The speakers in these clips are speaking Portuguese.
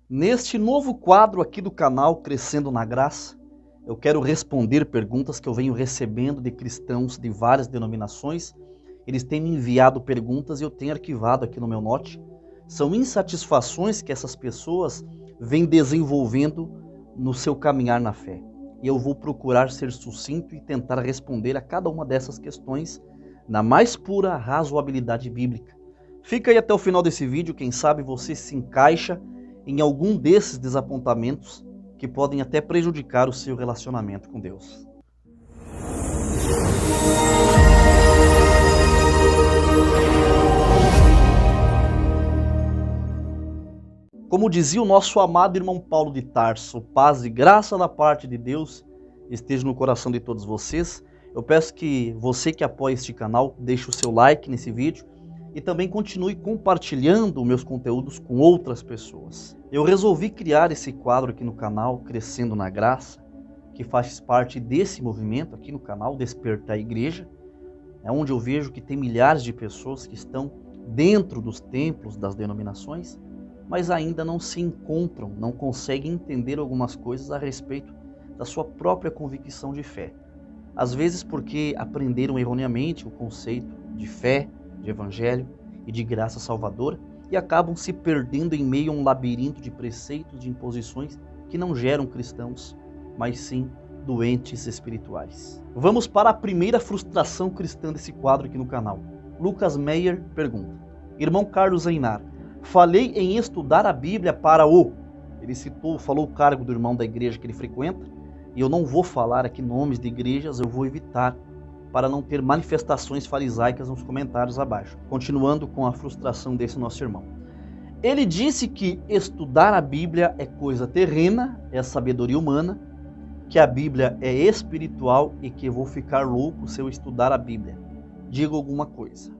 Neste novo quadro aqui do canal Crescendo na Graça, eu quero responder perguntas que eu venho recebendo de cristãos de várias denominações. Eles têm me enviado perguntas e eu tenho arquivado aqui no meu note. São insatisfações que essas pessoas vêm desenvolvendo no seu caminhar na fé. E eu vou procurar ser sucinto e tentar responder a cada uma dessas questões na mais pura razoabilidade bíblica. Fica aí até o final desse vídeo, quem sabe você se encaixa em algum desses desapontamentos que podem até prejudicar o seu relacionamento com Deus. Como dizia o nosso amado irmão Paulo de Tarso, paz e graça da parte de Deus esteja no coração de todos vocês. Eu peço que você que apoia este canal, deixe o seu like nesse vídeo e também continue compartilhando meus conteúdos com outras pessoas. Eu resolvi criar esse quadro aqui no canal, Crescendo na Graça, que faz parte desse movimento aqui no canal, Despertar a Igreja, onde eu vejo que tem milhares de pessoas que estão dentro dos templos das denominações, mas ainda não se encontram, não conseguem entender algumas coisas a respeito da sua própria convicção de fé. Às vezes porque aprenderam erroneamente o conceito de fé, de evangelho e de graça salvadora e acabam se perdendo em meio a um labirinto de preceitos, de imposições que não geram cristãos, mas sim doentes espirituais. Vamos para a primeira frustração cristã desse quadro aqui no canal. Lucas Meyer pergunta: Irmão Carlos Einar, falei em estudar a Bíblia para o... Ele falou o cargo do irmão da igreja que ele frequenta, e eu não vou falar aqui nomes de igrejas, eu vou evitar para não ter manifestações farisaicas nos comentários abaixo. Continuando com a frustração desse nosso irmão. Ele disse que estudar a Bíblia é coisa terrena, é sabedoria humana, que a Bíblia é espiritual e que eu vou ficar louco se eu estudar a Bíblia. Diga alguma coisa.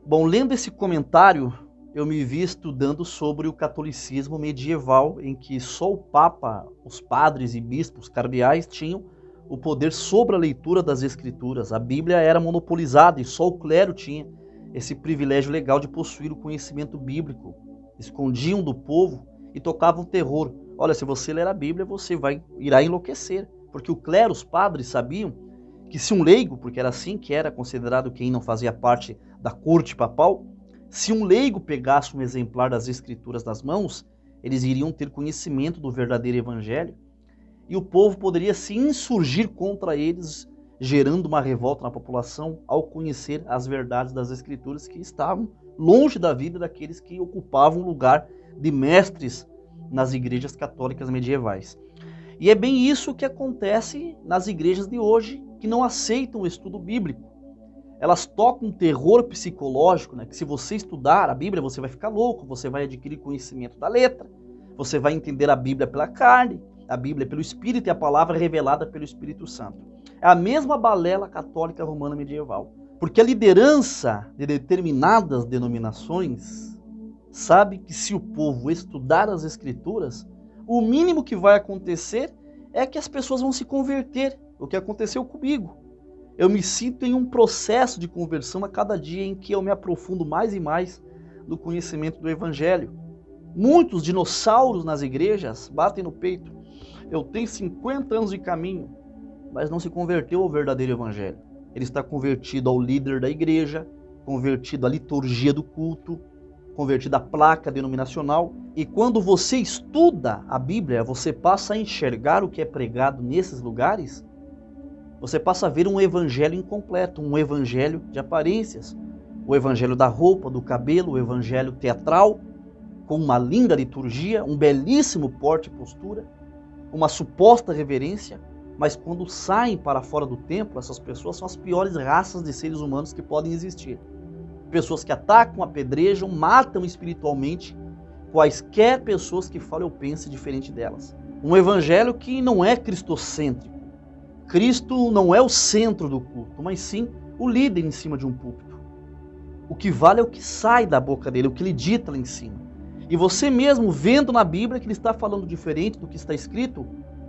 Bom, lendo esse comentário, eu me vi estudando sobre o catolicismo medieval, em que só o Papa, os padres e bispos cardeais tinham o poder sobre a leitura das Escrituras. A Bíblia era monopolizada e só o clero tinha esse privilégio legal de possuir o conhecimento bíblico. Escondiam do povo e tocavam terror. Olha, se você ler a Bíblia, você irá enlouquecer. Porque o clero, os padres, sabiam que se um leigo, porque era assim que era considerado quem não fazia parte da corte papal, se um leigo pegasse um exemplar das Escrituras nas mãos, eles iriam ter conhecimento do verdadeiro evangelho e o povo poderia se insurgir contra eles, gerando uma revolta na população ao conhecer as verdades das Escrituras que estavam longe da vida daqueles que ocupavam o lugar de mestres nas igrejas católicas medievais. E é bem isso que acontece nas igrejas de hoje, que não aceitam o estudo bíblico. Elas tocam um terror psicológico, né? Que se você estudar a Bíblia, você vai ficar louco, você vai adquirir conhecimento da letra, você vai entender a Bíblia pela carne, a Bíblia pelo Espírito e a palavra revelada pelo Espírito Santo. É a mesma balela católica romana medieval. Porque a liderança de determinadas denominações sabe que se o povo estudar as Escrituras, o mínimo que vai acontecer é que as pessoas vão se converter, o que aconteceu comigo. Eu me sinto em um processo de conversão a cada dia em que eu me aprofundo mais e mais no conhecimento do Evangelho. Muitos dinossauros nas igrejas batem no peito. Eu tenho 50 anos de caminho, mas não se converteu ao verdadeiro Evangelho. Ele está convertido ao líder da igreja, convertido à liturgia do culto, convertido à placa denominacional. E quando você estuda a Bíblia, você passa a enxergar o que é pregado nesses lugares. Você passa a ver um evangelho incompleto, um evangelho de aparências. O evangelho da roupa, do cabelo, o evangelho teatral, com uma linda liturgia, um belíssimo porte e postura, uma suposta reverência, mas quando saem para fora do templo, essas pessoas são as piores raças de seres humanos que podem existir. Pessoas que atacam, apedrejam, matam espiritualmente quaisquer pessoas que falem ou pensem diferente delas. Um evangelho que não é cristocêntrico. Cristo não é o centro do culto, mas sim o líder em cima de um púlpito. O que vale é o que sai da boca dele, o que ele dita lá em cima. E você mesmo vendo na Bíblia que ele está falando diferente do que está escrito,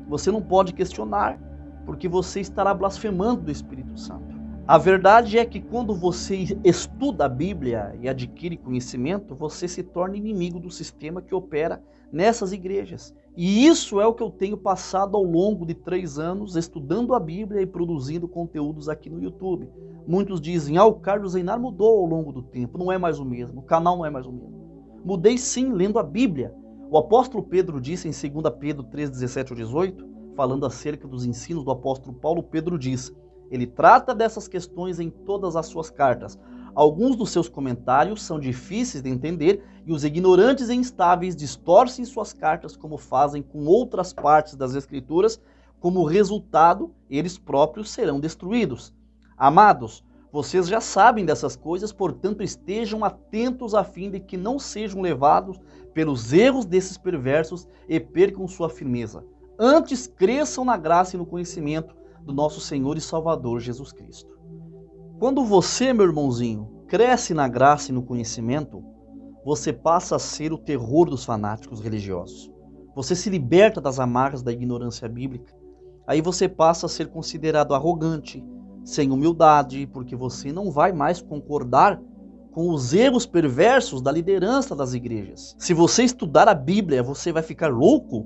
você não pode questionar, porque você estará blasfemando do Espírito Santo. A verdade é que quando você estuda a Bíblia e adquire conhecimento, você se torna inimigo do sistema que opera nessas igrejas. E isso é o que eu tenho passado ao longo de 3 anos, estudando a Bíblia e produzindo conteúdos aqui no YouTube. Muitos dizem, o Carlos Zeinar mudou ao longo do tempo, não é mais o mesmo, o canal não é mais o mesmo. Mudei sim, lendo a Bíblia. O apóstolo Pedro disse em 2 Pedro 3, 17 ao 18, falando acerca dos ensinos do apóstolo Paulo, Pedro diz, ele trata dessas questões em todas as suas cartas. Alguns dos seus comentários são difíceis de entender e os ignorantes e instáveis distorcem suas cartas como fazem com outras partes das Escrituras. Como resultado, eles próprios serão destruídos. Amados, vocês já sabem dessas coisas, portanto estejam atentos a fim de que não sejam levados pelos erros desses perversos e percam sua firmeza. Antes cresçam na graça e no conhecimento do nosso Senhor e Salvador Jesus Cristo. Quando você, meu irmãozinho, cresce na graça e no conhecimento, você passa a ser o terror dos fanáticos religiosos. Você se liberta das amarras da ignorância bíblica. Aí você passa a ser considerado arrogante, sem humildade, porque você não vai mais concordar com os erros perversos da liderança das igrejas. Se você estudar a Bíblia, você vai ficar louco?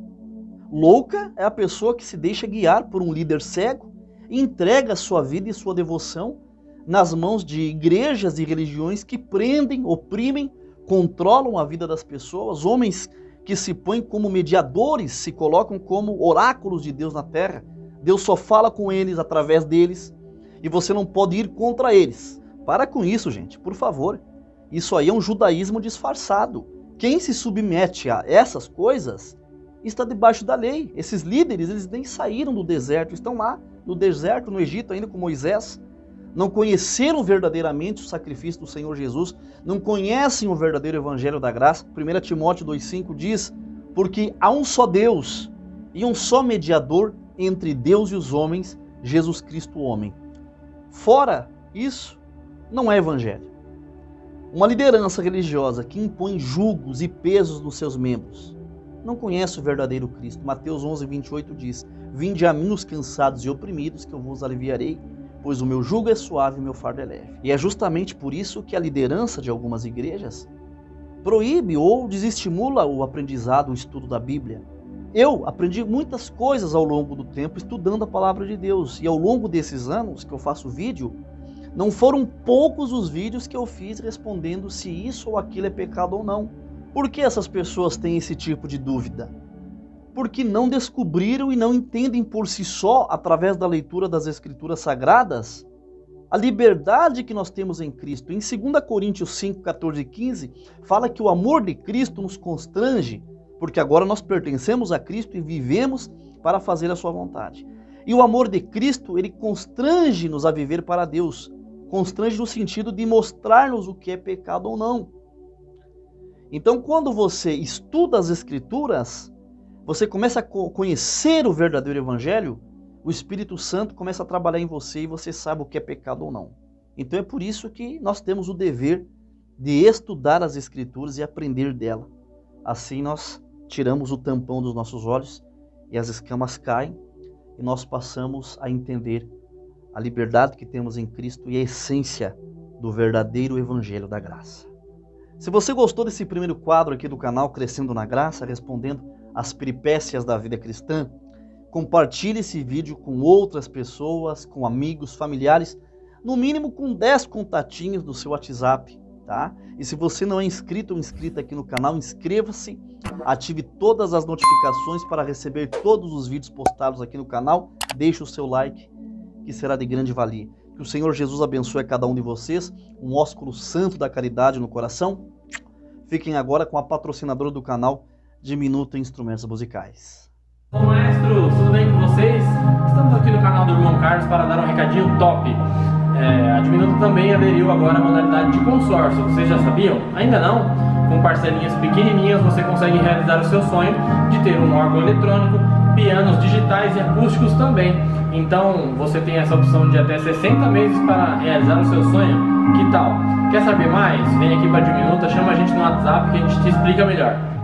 Louca é a pessoa que se deixa guiar por um líder cego e entrega sua vida e sua devoção nas mãos de igrejas e religiões que prendem, oprimem, controlam a vida das pessoas, homens que se põem como mediadores, se colocam como oráculos de Deus na terra. Deus só fala com eles através deles e você não pode ir contra eles. Para com isso, gente, por favor. Isso aí é um judaísmo disfarçado. Quem se submete a essas coisas está debaixo da lei. Esses líderes, eles nem saíram do deserto, estão lá no deserto, no Egito, ainda com Moisés. Não conheceram verdadeiramente o sacrifício do Senhor Jesus, não conhecem o verdadeiro evangelho da graça. 1 Timóteo 2,5 diz, porque há um só Deus e um só mediador entre Deus e os homens, Jesus Cristo o homem. Fora isso, não é evangelho. Uma liderança religiosa que impõe julgos e pesos nos seus membros não conhece o verdadeiro Cristo. Mateus 11:28 diz, vinde a mim os cansados e oprimidos, que eu vos aliviarei, pois o meu jugo é suave e o meu fardo é leve. E é justamente por isso que a liderança de algumas igrejas proíbe ou desestimula o aprendizado, o estudo da Bíblia. Eu aprendi muitas coisas ao longo do tempo estudando a palavra de Deus. E ao longo desses anos que eu faço vídeo, não foram poucos os vídeos que eu fiz respondendo se isso ou aquilo é pecado ou não. Por que essas pessoas têm esse tipo de dúvida? Porque não descobriram e não entendem por si só, através da leitura das Escrituras Sagradas, a liberdade que nós temos em Cristo. Em 2 Coríntios 5, 14 e 15, fala que o amor de Cristo nos constrange, porque agora nós pertencemos a Cristo e vivemos para fazer a sua vontade. E o amor de Cristo, ele constrange-nos a viver para Deus. Constrange no sentido de mostrar-nos o que é pecado ou não. Então, quando você estuda as Escrituras, você começa a conhecer o verdadeiro evangelho, o Espírito Santo começa a trabalhar em você e você sabe o que é pecado ou não. Então é por isso que nós temos o dever de estudar as Escrituras e aprender dela. Assim nós tiramos o tampão dos nossos olhos e as escamas caem e nós passamos a entender a liberdade que temos em Cristo e a essência do verdadeiro evangelho da graça. Se você gostou desse primeiro quadro aqui do canal Crescendo na Graça, respondendo as peripécias da vida cristã, compartilhe esse vídeo com outras pessoas, com amigos, familiares, no mínimo com 10 contatinhos do seu WhatsApp, tá? E se você não é inscrito ou inscrita aqui no canal, inscreva-se, ative todas as notificações para receber todos os vídeos postados aqui no canal, deixe o seu like, que será de grande valia. Que o Senhor Jesus abençoe a cada um de vocês, um ósculo santo da caridade no coração. Fiquem agora com a patrocinadora do canal, Diminuto Instrumentos Musicais. Olá, maestros, tudo bem com vocês? Estamos aqui no canal do Irmão Carlos para dar um recadinho top. A Diminuto também aderiu agora à modalidade de consórcio, vocês já sabiam? Ainda não? Com parcelinhas pequenininhas você consegue realizar o seu sonho de ter um órgão eletrônico, pianos digitais e acústicos também. Então você tem essa opção de até 60 meses para realizar o seu sonho. Que tal? Quer saber mais? Vem aqui para a Diminuto, chama a gente no WhatsApp que a gente te explica melhor.